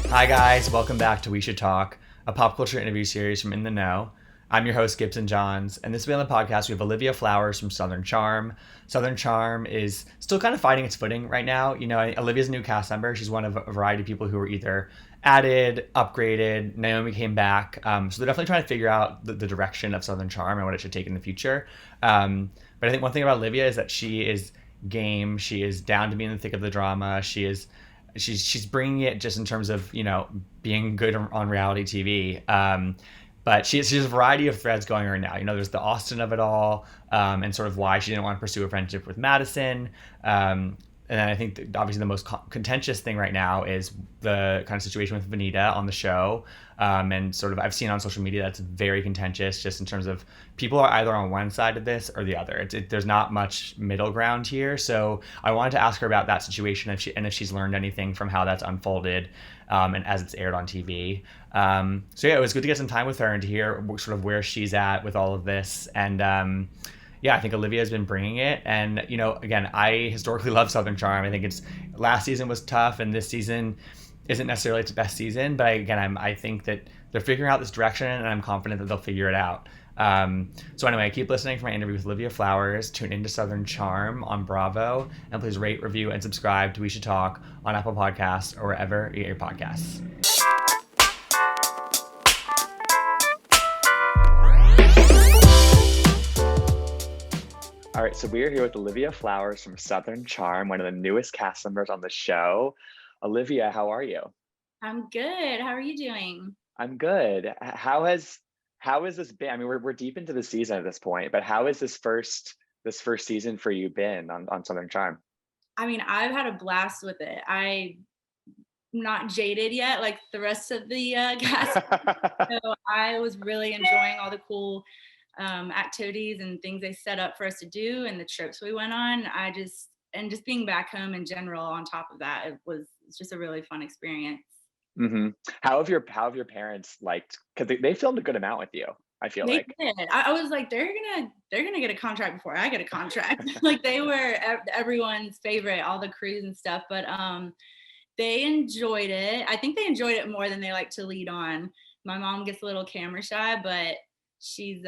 Hi, guys. Welcome back to We Should Talk, a pop culture interview series from In the Know. I'm your host, Gibson Johns, and this week on the podcast, we have Olivia Flowers from Southern Charm. Southern Charm is still kind of finding its footing right now. You know, Olivia's a new cast member. She's one of a variety of people who were either added, upgraded, Naomi came back. So they're definitely trying to figure out the direction of Southern Charm and what it should take in the future. But I think one thing about Olivia is that she is game. She is down to be in the thick of the drama. She's bringing it just in terms of being good on reality TV. But she has a variety of threads going right now. You know, there's the Austin of it all, and sort of why she didn't want to pursue a friendship with Madison. And then I think obviously the most contentious thing right now is the kind of situation with Venita on the show. And sort of I've seen on social media that's very contentious just in terms of people are either on one side of this or the other. There's not much middle ground here. So I wanted to ask her about that situation if she's learned anything from how that's unfolded and as it's aired on TV. So yeah, it was good to get some time with her and to hear sort of where she's at with all of this. And yeah, I think Olivia has been bringing it. And, again, I historically love Southern Charm. I think last season was tough and this season isn't necessarily its best season. But I think that they're figuring out this direction and I'm confident that they'll figure it out. So anyway, keep listening for my interview with Olivia Flowers. Tune into Southern Charm on Bravo. And please rate, review, and subscribe to We Should Talk on Apple Podcasts or wherever you get your podcasts. All right, so we are here with Olivia Flowers from Southern Charm, one of the newest cast members on the show. Olivia, how are you? I'm good. How are you doing? I'm good. How has this been? I mean, we're deep into the season at this point, but how has this first season for you been on Southern Charm? I mean, I've had a blast with it. I'm not jaded yet, like the rest of the cast. So I was really enjoying all the cool activities and things they set up for us to do and the trips we went on. Just being back home in general on top of that, it's just a really fun experience. hmm How have your parents liked? Because they filmed a good amount with you. I feel They like. did. I was like, they're gonna get a contract before I get a contract. Like they were everyone's favorite, all the crews and stuff. But they enjoyed it. I think they enjoyed it more than they like to lead on. My mom gets a little camera shy, but she's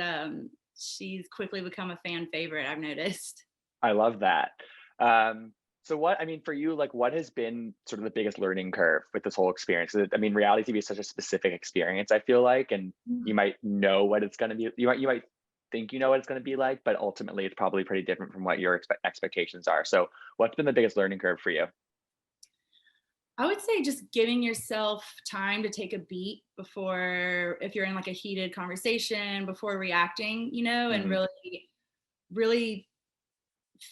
quickly become a fan favorite, I've noticed. I love that. So what, I mean, for you, like what has been sort of the biggest learning curve with this whole experience? I mean, reality TV is such a specific experience, I feel like, and you might know what it's going to be. You might think you know what it's going to be like, but ultimately it's probably pretty different from what your expectations are. So what's been the biggest learning curve for you? I would say just giving yourself time to take a beat before, if you're in like a heated conversation, before reacting, and hmm really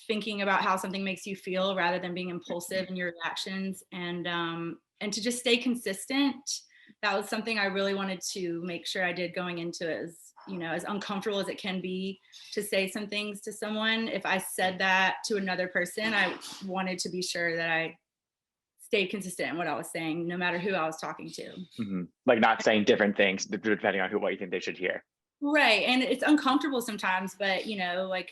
thinking about how something makes you feel rather than being impulsive in your reactions, and to just stay consistent. That was something I really wanted to make sure I did going into it, as uncomfortable as it can be to say some things to someone. If I said that to another person, I wanted to be sure that I stayed consistent in what I was saying, no matter who I was talking to. Like not saying different things depending on what you think they should hear. Right. And it's uncomfortable sometimes, but like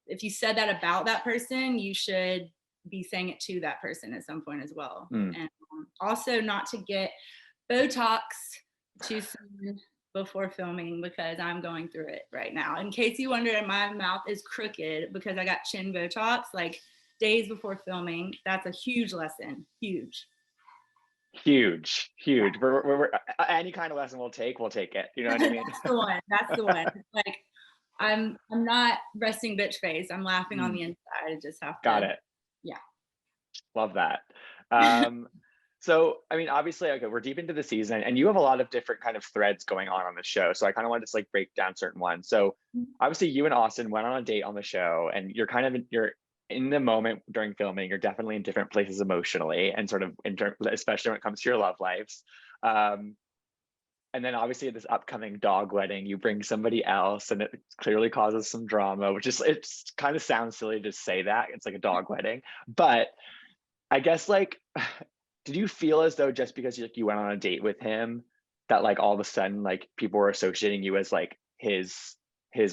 if you said that about that person, you should be saying it to that person at some point as well. Mm. And also not to get Botox too soon before filming, because I'm going through it right now. In case you wondered, my mouth is crooked because I got chin Botox like days before filming. That's a huge lesson. Huge. Huge, huge. Any kind of lesson we'll take it. You know what I mean? That's the one. That's the one. Like I'm not resting bitch face. I'm laughing on Mm, the inside. I just have got to, it. yeah. Love that. Um, so, I mean, obviously, okay, we're deep into the season, and you have a lot of different kind of threads going on the show. So, I kind of wanted to like break down certain ones. So, obviously, you and Austin went on a date on the show, and you're in the moment during filming. You're definitely in different places emotionally, and sort of especially when it comes to your love lives. Um, and then obviously at this upcoming dog wedding, you bring somebody else, and it clearly causes some drama, which is it's kind of sounds silly to say that it's like a dog wedding, but I guess like, did you feel as though just because you went on a date with him, that like all of a sudden like people were associating you as like his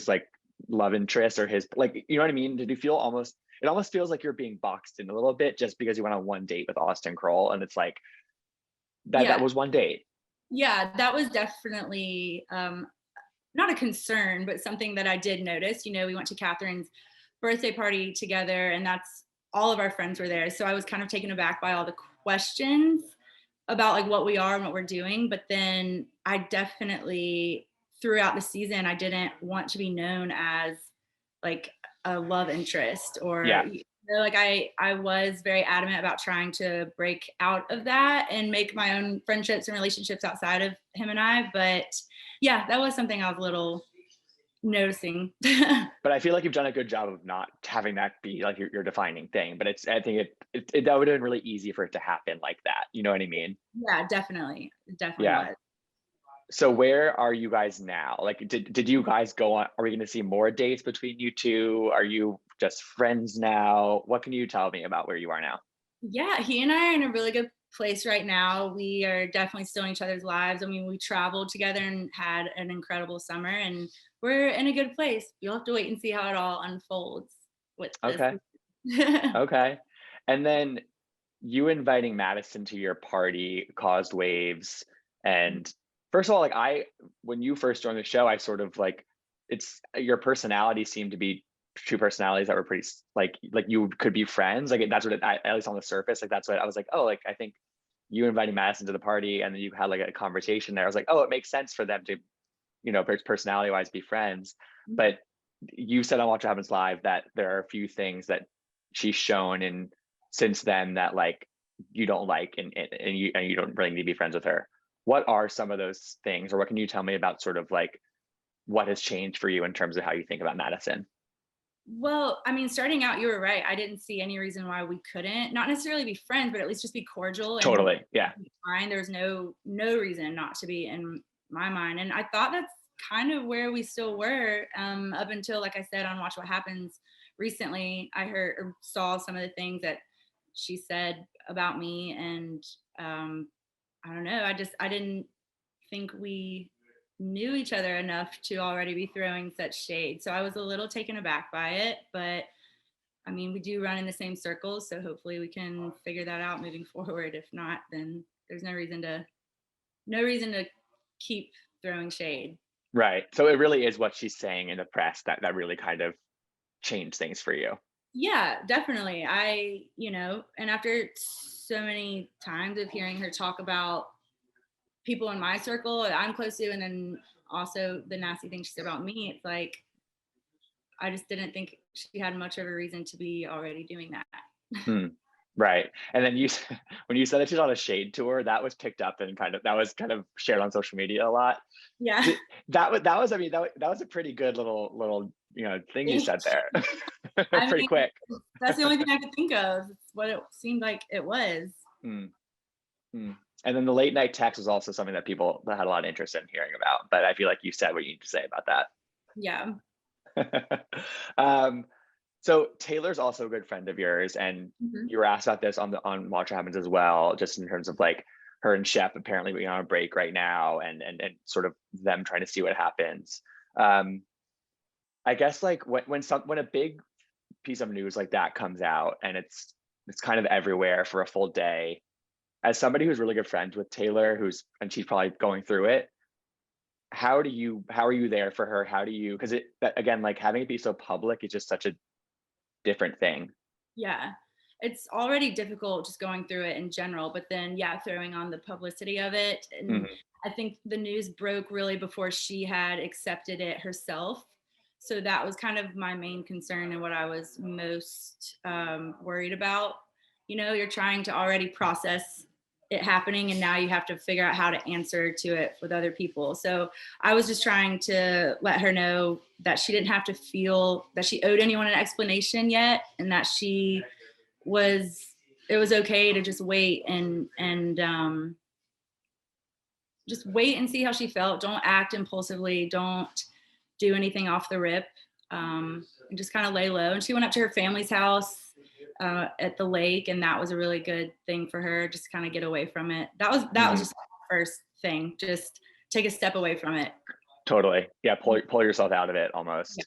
like love interest or his like you know what I mean? Did you feel almost it almost feels like you're being boxed in a little bit just because you went on one date with Austin Kroll and it's like That was one date. Yeah, that was definitely not a concern, but something that I did notice. We went to Katherine's birthday party together, and that's all of our friends were there. So I was kind of taken aback by all the questions about like what we are and what we're doing. But then I definitely, throughout the season, I didn't want to be known as like a love interest or Yeah. like I was very adamant about trying to break out of that and make my own friendships and relationships outside of him and I. But yeah, that was something I was a little noticing. But I feel like you've done a good job of not having that be like your defining thing. But I think that would have been really easy for it to happen like that. You know what I mean? Yeah, definitely. It definitely Yeah. was. So where are you guys now? Like, did you guys go on? Are we going to see more dates between you two? Are you just friends now? What can you tell me about where you are now? Yeah, he and I are in a really good place right now. We are definitely still in each other's lives. I mean, we traveled together and had an incredible summer, and we're in a good place. You'll have to wait and see how it all unfolds with this. Okay. Okay. And then you inviting Madison to your party caused waves. And first of all, like when you first joined the show, I sort of like, it's your personality seemed to be two personalities that were pretty like you could be friends. Like that's what at least on the surface, like that's what I was like, oh, like I think you inviting Madison to the party and then you had like a conversation there. I was like, oh, it makes sense for them to, personality wise be friends. But you said on Watch What Happens Live that there are a few things that she's shown and since then that like you don't like and you don't really need to be friends with her. What are some of those things, or what can you tell me about sort of like what has changed for you in terms of how you think about Madison? Well, I mean, starting out, you were right. I didn't see any reason why we couldn't, not necessarily be friends, but at least just be cordial and Totally. Yeah. fine. There was no reason not to be in my mind. And I thought that's kind of where we still were up until, like I said, on Watch What Happens recently. I heard or saw some of the things that she said about me, and I don't know. I didn't think we knew each other enough to already be throwing such shade. So I was a little taken aback by it, but I mean, we do run in the same circles, so hopefully we can figure that out moving forward. If not, then there's no reason to keep throwing shade. Right. So it really is what she's saying in the press that really kind of changed things for you. Yeah, definitely. And after so many times of hearing her talk about people in my circle that I'm close to, and then also the nasty things she said about me, it's like I just didn't think she had much of a reason to be already doing that. Hmm. Right. And then when you said that she's on a shade tour, that was picked up and that was kind of shared on social media a lot. Yeah. I mean, that was a pretty good little, thing you said there. I Pretty mean, quick. that's the only thing I could think of. It's what it seemed like it was. Mm, mm. And then the late night text was also something that people that had a lot of interest in hearing about. But I feel like you said what you need to say about Yeah. that. So Taylor's also a good friend of yours, and Mhm. you were asked about this on Watch What Happens as well, just in terms of like her and Shep apparently being on a break right now, and sort of them trying to see what happens. Um, I guess like when a big piece of news like that comes out and it's kind of everywhere for a full day, as somebody who's really good friends with Taylor, and she's probably going through it, how are you there for her? How do you, because again, like having it be so public is just such a different thing. Yeah. It's already difficult just going through it in general, but then, yeah, throwing on the publicity of it. And Mhm. I think the news broke really before she had accepted it herself. So that was kind of my main concern and what I was most worried about. You're trying to already process it happening, and now you have to figure out how to answer to it with other people. So I was just trying to let her know that she didn't have to feel that she owed anyone an explanation yet, and that it was okay to just wait and just wait and see how she felt. Don't act impulsively. Don't do anything off the rip. And just kind of lay low. And she went up to her family's house at the lake, and that was a really good thing for her. Just kind of get away from it. That was Mhm. just the first thing. Just take a step away from it. Totally. Yeah. Pull yourself out of it Yeah. almost.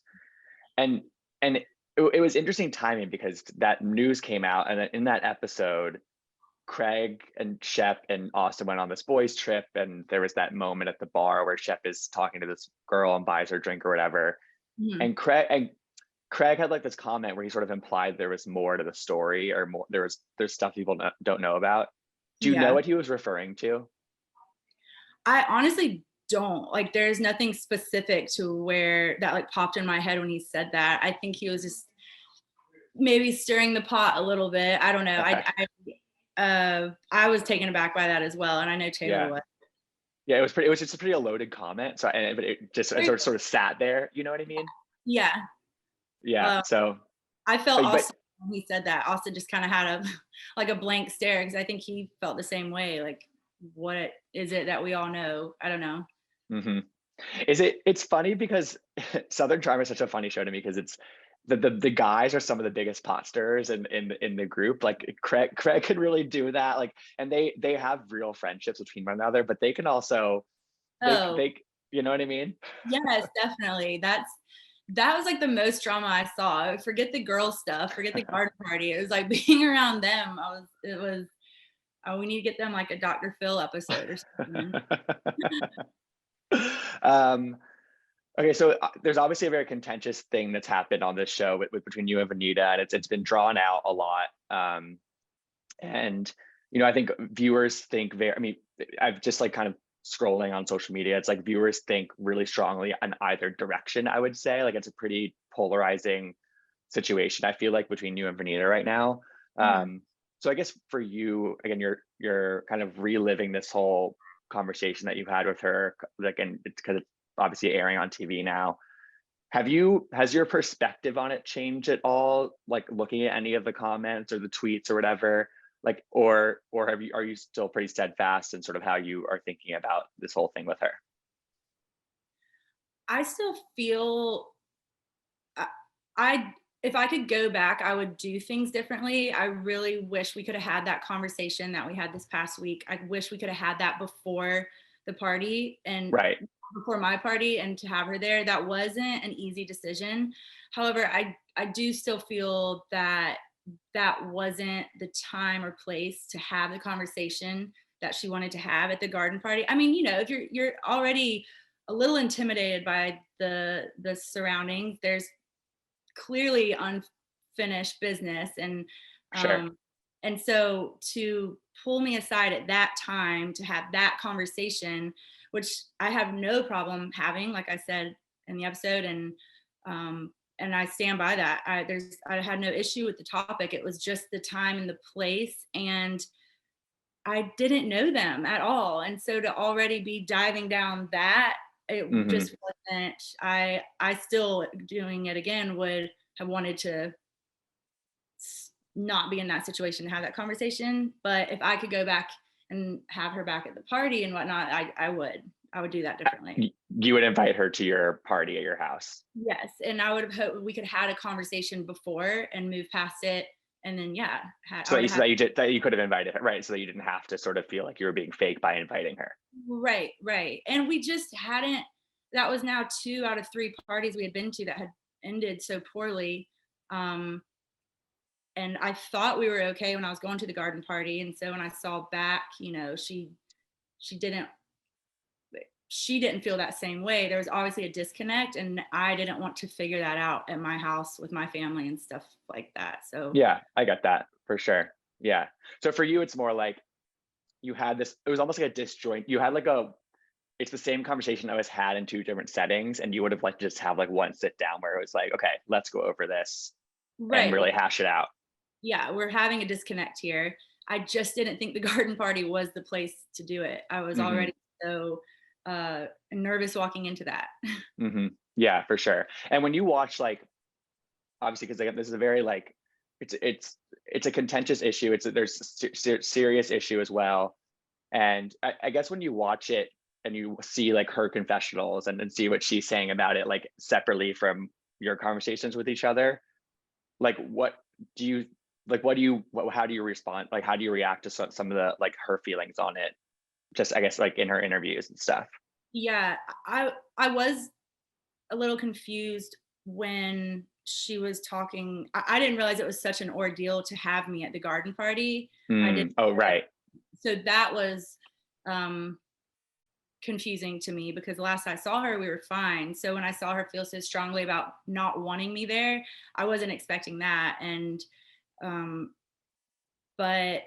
And it was interesting timing because that news came out, and in that episode, Craig and Shep and Austin went on this boys trip, and there was that moment at the bar where Shep is talking to this girl and buys her drink or whatever. Mhm. And Craig had like this comment where he sort of implied there was more to the story, or more there's stuff people don't know about. Do you know Yeah. what he was referring to? I honestly don't. Like, there's nothing specific to where that like popped in my head when he said that. I think he was just maybe stirring the pot a little bit. I don't know. Okay. I was taken aback by that as well, and I know Taylor Yeah. was. Yeah, it was just a pretty a loaded comment. So, but it just it sort of sat there. You know what I mean? Yeah. Yeah. Um, So, I felt but Austin when he said that. Austin just kind of had a like a blank stare because I think he felt the same way. Like, what is it that we all know? I don't know. mhm. It's funny because Southern Charm is such a funny show to me because it's the guys are some of the biggest pot stirrers in the group. Like Craig can really do that. Like, and they have real friendships between one another, but they can also Oh, they you know what I mean? yes, definitely. That was like the most drama I saw. Forget the girl stuff, forget the garden party. It was like being around them. It was, oh, we need to get them like a Dr. Phil episode or something. um, okay, so there's obviously a very contentious thing that's happened on this show between you and Venita, and it's been drawn out a lot. And I think viewers think very. I mean, I've just like kind of scrolling on social media. It's like viewers think really strongly in either direction. I would say like it's a pretty polarizing situation. I feel like between you and Venita right now. Mhm. So I guess for you, again, you're kind of reliving this whole conversation that you had with her, like, and it's because it's obviously airing on TV now. Has your perspective on it changed at all? Like looking at any of the comments or the tweets or whatever, like, or are you still pretty steadfast in sort of how you are thinking about this whole thing with her? I still feel I, I if I could go back, I would do things differently. I really wish we could have had that conversation that we had this past week. I wish we could have had that before the party and Right. before my party, and to have her there. That wasn't an easy decision. However, I do still feel that that wasn't the time or place to have the conversation that she wanted to have at the garden party. I mean, if you're already a little intimidated by the surroundings, there's clearly unfinished business, Sure. um and so to pull me aside at that time to have that conversation, which I have no problem having, like I said in the episode, and I stand by that. I had no issue with the topic. It was just the time and the place, and I didn't know them at all. And so to already be diving down that, it Hmm. just wasn't. I still, doing it again, would have wanted to not be in that situation to have that conversation. But if I could go back and have her back at the party and whatnot, I would do that differently. You would invite her to your party at your house. Yes, and I would have hoped we could have had a conversation before and move past it, and then yeah, I would have So had. that you could have invited her, right? So that you didn't have to sort of feel like you were being fake by inviting her. Right, right. And we just hadn't. That was now 2 out of 3 parties we had been to that had ended so poorly. Um, and I thought we were okay when I was going to the garden party. And so when I saw back, she didn't she didn't feel that same way. There was obviously a disconnect, and I didn't want to figure that out at my house with my family and stuff like that. So Yeah, I get that for sure. Yeah. So for you, it's more like you had this. It was almost like a disjoint. You had like a. It's the same conversation that was had in two different settings, and you would have like just have like one sit down where it was like, okay, let's go over this and right, really hash it out. yeah, we're having a disconnect here. I just didn't think the garden party was the place to do it. I was Hmm. already so nervous walking into that. Hmm. Yeah, for sure. And when you watch like obviously because this is a very like it's a contentious issue. There's a serious issue as well. And I guess when you watch it and you see like her confessionals and see what she's saying about it, like separately from your conversations with each other, like do you how do you respond? Like, how do you react to some of the like her feelings on it? Just, I guess, like in her interviews and stuff. Yeah, I was a little confused when she was talking. I didn't realize it was such an ordeal to have me at the garden party. I did. Oh, right. So that was confusing to me, because the last I saw her, we were fine. So when I saw her feel so strongly about not wanting me there, I wasn't expecting that. And but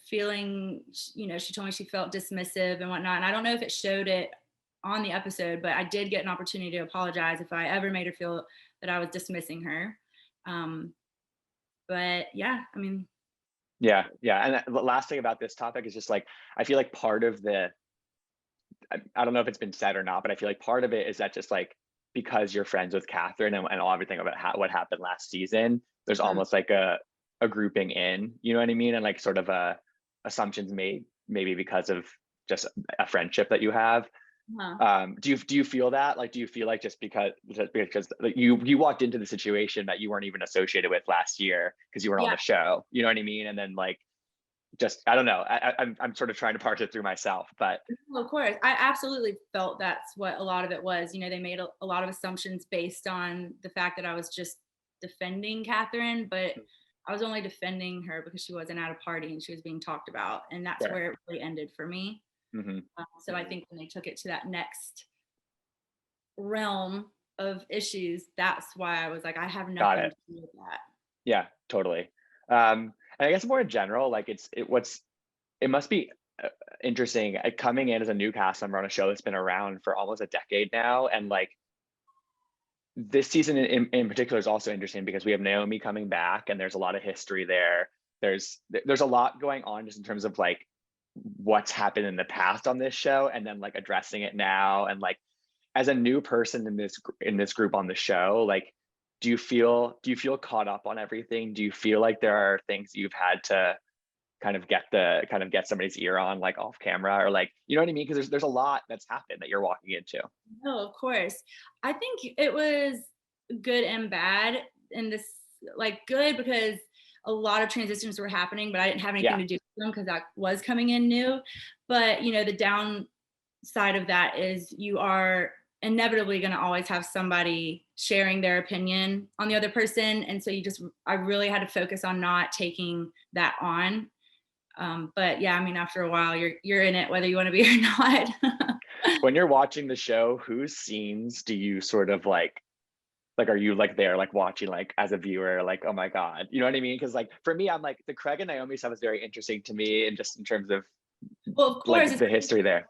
feeling, she told me she felt dismissive and whatnot. And I don't know if it showed it on the episode, but I did get an opportunity to apologize if I ever made her feel that I was dismissing her. But yeah, I mean. Yeah. And the last thing about this topic is just like, I feel like part of I don't know if it's been said or not, but I feel like part of it is that just like, because you're friends with Katherine and everything about what happened last season, there's almost like a grouping in, you know what I mean? And like sort of assumptions made maybe because of just a friendship that you have. Do you feel that? Like, do you feel like just because like you walked into the situation that you weren't even associated with last year because you were on the show, you know what I mean? And then like, just, I don't know, I'm sort of trying to parse it through myself, but. Of course, I absolutely felt that's what a lot of it was. They made a lot of assumptions based on the fact that I was just defending Katherine, but I was only defending her because she wasn't at a party and she was being talked about, and that's where it really ended for me. So I think when they took it to that next realm of issues, that's why I was like, I have nothing to do with that. Yeah, totally. And I guess more in general, like it must be interesting coming in as a new cast member on a show that's been around for almost a decade now, and like this season in particular is also interesting because we have Naomi coming back, and there's a lot of history there. There's a lot going on just in terms of like what's happened in the past on this show, and then like addressing it now. And like, as a new person in this group on the show, like, do you feel caught up on everything? Do you feel like there are things you've had to kind of get somebody's ear on, like off camera, or like, you know what I mean? Because there's a lot that's happened that you're walking into. No, of course. I think it was good and bad. And this, like, good because a lot of transitions were happening, but I didn't have anything to do with them because I was coming in new. But the downside of that is you are inevitably going to always have somebody sharing their opinion on the other person, and so I really had to focus on not taking that on. But yeah, I mean, after a while, you're in it whether you want to be or not. When you're watching the show, whose scenes do you sort of like are you like there, like watching, like as a viewer, like, oh my God, you know what I mean? Because like for me, I'm like, the Craig and Naomi stuff is very interesting to me, and just in terms of, well, of course, like the history there.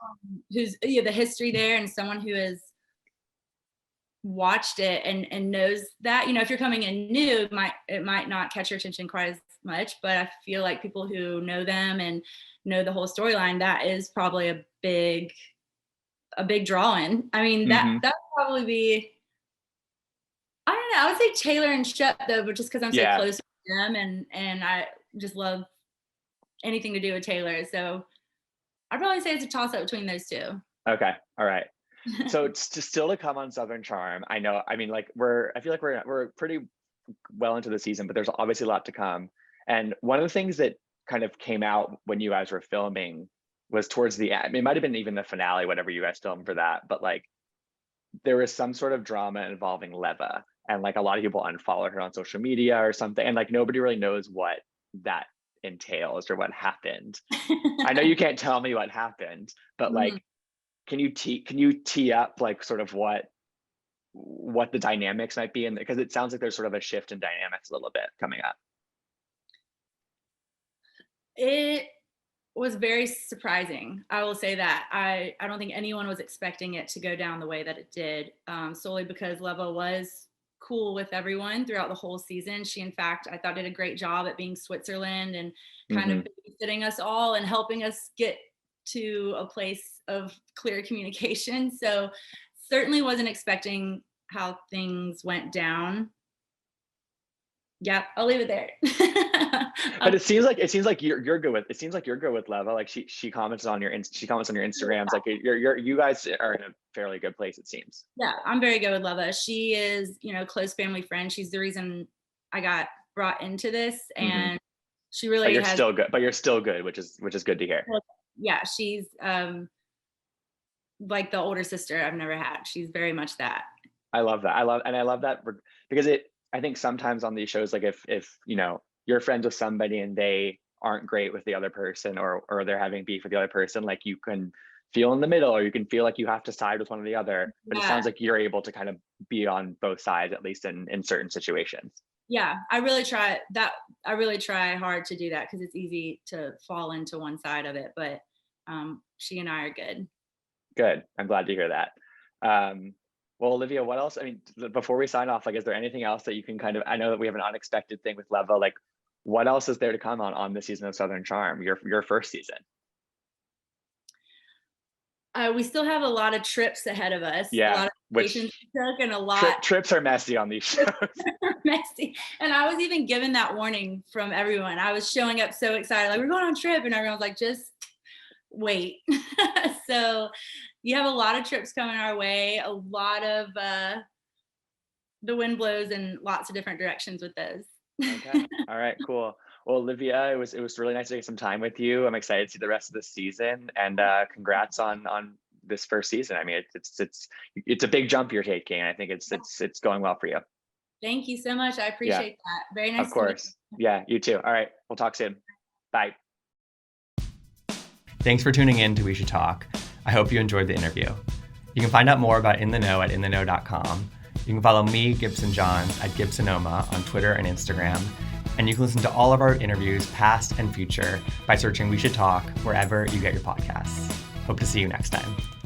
The history there, and someone who has watched it and knows that, if you're coming in new, it might not catch your attention quite as much, but I feel like people who know them and know the whole storyline, that is probably a big draw in. I mean, that would probably be, I don't know, I would say Taylor and Shep though, but just because I'm so close to them, and I just love anything to do with Taylor, so I'd probably say it's a toss up between those two. Okay, all right. So it's still to come on Southern Charm. I know, I mean, like I feel like we're pretty well into the season, but there's obviously a lot to come. And one of the things that kind of came out when you guys were filming was towards the end. It might have been even the finale, whatever you guys filmed for that, but like there was some sort of drama involving Leva, and like a lot of people unfollowed her on social media or something, and like nobody really knows what that entails or what happened. I know you can't tell me what happened, but like, can you tee up like sort of what the dynamics might be, because it sounds like there's sort of a shift in dynamics a little bit coming up. It was very surprising. I will say that. I don't think anyone was expecting it to go down the way that it did, solely because Leva was cool with everyone throughout the whole season. She, in fact, I thought did a great job at being Switzerland and kind of babysitting us all and helping us get to a place of clear communication. So certainly wasn't expecting how things went down. Yeah, I'll leave it there. But it seems like you're good with Leva. Like she comments on your Instagrams. Like you guys are in a fairly good place, it seems. Yeah, I'm very good with Leva. She is, close family friend. She's the reason I got brought into this, and she really But you're still good, which is good to hear. Yeah, she's like the older sister I've never had. She's very much that. I love that. I love that because I think sometimes on these shows, like if you're friends with somebody and they aren't great with the other person, or they're having beef with the other person, like you can feel in the middle, or you can feel like you have to side with one or the other. But it Yeah. sounds like you're able to kind of be on both sides, at least in certain situations. Yeah, I really try that. I really try hard to do that because it's easy to fall into one side of it. But she and I are good. Good. I'm glad to hear that. Well, Olivia, what else? I mean, before we sign off, like, is there anything else that you can kind of? I know that we have an unexpected thing with Leva. Like, what else is there to come on this season of Southern Charm? Your first season. We still have a lot of trips ahead of us. A Yeah, lot of vacations which we took, and a lot trips are messy on these shows. messy. And I was even given that warning from everyone. I was showing up so excited, like we're going on a trip, and everyone was like, just wait. So you have a lot of trips coming our way. A lot of the wind blows in lots of different directions with those. Okay. All right. Cool. Well, Olivia, it was really nice to get some time with you. I'm excited to see the rest of the season, and congrats on this first season. I mean, it's a big jump you're taking. I think it's going well for you. Thank you so much. I Yeah, appreciate that. Very nice of to meet course. Yeah, you too. All right. We'll talk soon. Bye. Thanks for tuning in to We Should Talk. I hope you enjoyed the interview. You can find out more about In the Know at intheknow.com. You can follow me, Gibson Johns, at Gibsonoma on Twitter and Instagram. And you can listen to all of our interviews, past and future, by searching We Should Talk wherever you get your podcasts. Hope to see you next time.